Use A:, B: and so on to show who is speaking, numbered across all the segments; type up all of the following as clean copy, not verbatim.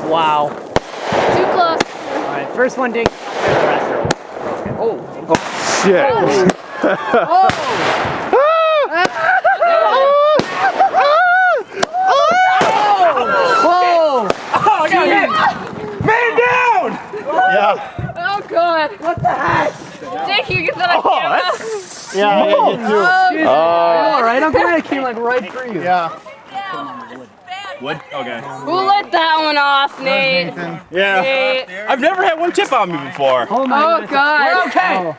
A: Wow.
B: Too close.
A: All right, first one did. The rest are broken. Oh.
C: Shit.
A: Oh. Whoa!
D: Oh, yeah. Man down!
C: Yeah.
B: Oh god.
A: What the heck?
B: Jake, you get that on camera.
C: Yeah, you too.
A: All right, I'm glad it came like right for you.
C: Yeah.
D: Wood? Okay.
B: Who let that one off, Nate?
D: Yeah.
B: Nate.
D: I've never had one chip on me before.
A: Oh my
B: Oh
A: goodness.
B: god.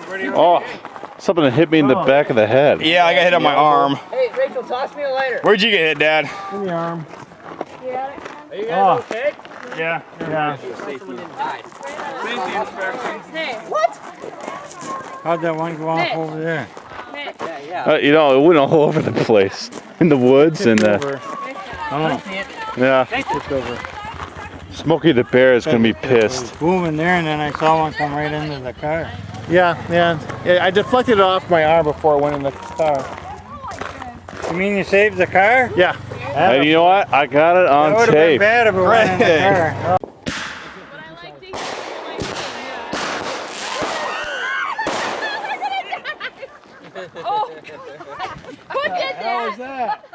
A: We're okay.
C: Oh, something hit me in the back of the head.
D: Yeah, I got hit on my arm.
A: Hey, Rachel, toss me a lighter.
D: Where'd you get hit, Dad?
C: In the arm.
A: Are you guys okay?
D: Yeah. Yeah.
A: Someone didn't die.
B: Hey.
A: What?
E: How'd that one go off
B: Nick.
E: over there?
B: Nate.
A: Yeah.
C: You know, it went all over the place. In the woods and
E: Oh,
C: yeah.
E: tipped over.
C: Smokey the Bear is gonna be
E: It
C: pissed.
E: was booming there, and then I saw one come right into the car.
C: Yeah. I deflected it off my arm before it went in the car.
E: You mean you saved the car?
C: Yeah. And you know what? I got it
E: That
C: on
E: would have been
C: tape.
E: bad if it went in the car.
B: Oh. Who did that?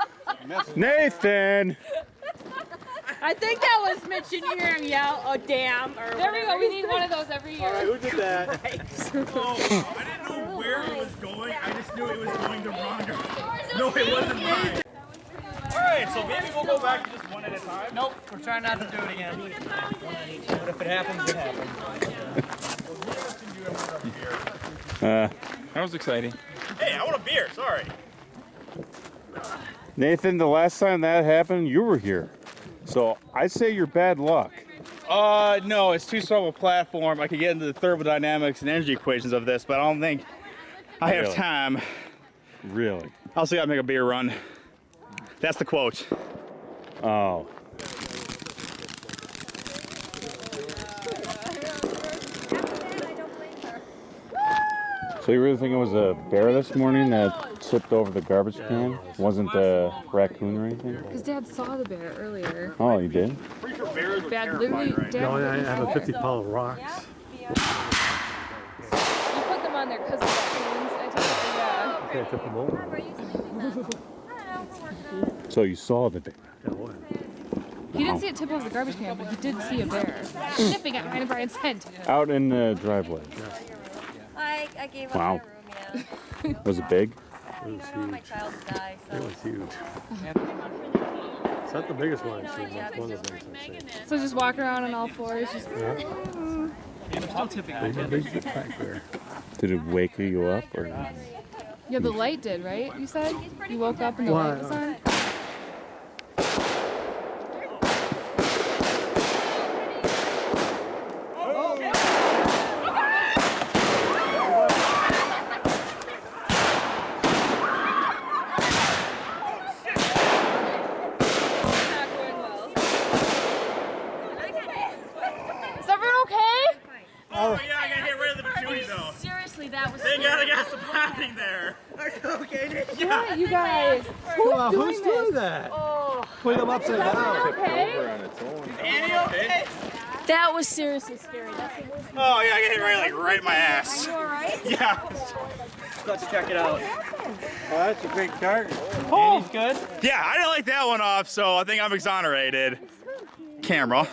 C: Nathan!
B: I think that was Mitch. Didn't you hear him yell, "Oh damn"? Or there we go. We need one of those every year.
C: Who did that?
D: I didn't know where it was going. I just knew it was going the wrong direction. No, it wasn't mine. Alright, so maybe we'll go back to just one at a time.
A: Nope, we're trying not to do it again. But if it happens, it happens.
F: That was exciting.
D: Hey, I want a beer, sorry.
C: Nathan, the last time that happened, you were here. So I'd say you're bad luck.
D: No, it's too slow of a platform. I could get into the thermodynamics and energy equations of this, but I don't think I have
C: Really?
D: time.
C: Really?
D: I also gotta make a beer run. That's the quote.
C: Oh. So you really think it was a bear this morning that tipped over the garbage can? Wasn't a raccoon or anything?
B: Because Dad saw the bear earlier.
C: Oh, you did?
B: Dad literally. Dad
E: No, I
B: literally
E: have
B: saw
E: a
B: it.
E: 50-pound rocks.
B: You put them on there because of raccoons. I told you,
E: Okay, I took them over.
C: So you saw the bear?
B: He didn't see it tip over the garbage can, but he did see a bear sniffing at mine and Brian's head.
C: Out in the driveway.
G: I gave up
C: Wow.
G: my room,
C: Was it big?
E: It was
G: yeah. My
E: huge.
G: child died, so.
E: It was huge. It's not the biggest one I've seen. That's one of the biggest I've seen.
B: So just walk around on all fours. Just
E: Big back there.
C: Did it wake you up or?
B: yeah, the light did, right? You said you woke up and the light was on. Is everyone okay?
D: Oh yeah, I gotta get rid of the patootie though.
G: Seriously, that was.
D: Thank God I got some happening there. Are you okay?
B: Yeah, you guys. Who's doing
E: that?
G: Oh,
E: Put them upside down.
B: Okay.
D: Annie okay?
G: that was seriously scary. That's the worst.
D: Oh yeah, I got hit right in my ass.
G: You alright?
D: Yeah.
A: Let's check it out.
E: Oh, that's a big target.
A: Annie's good?
D: Yeah, I didn't like that one off, so I think I'm exonerated. Camera.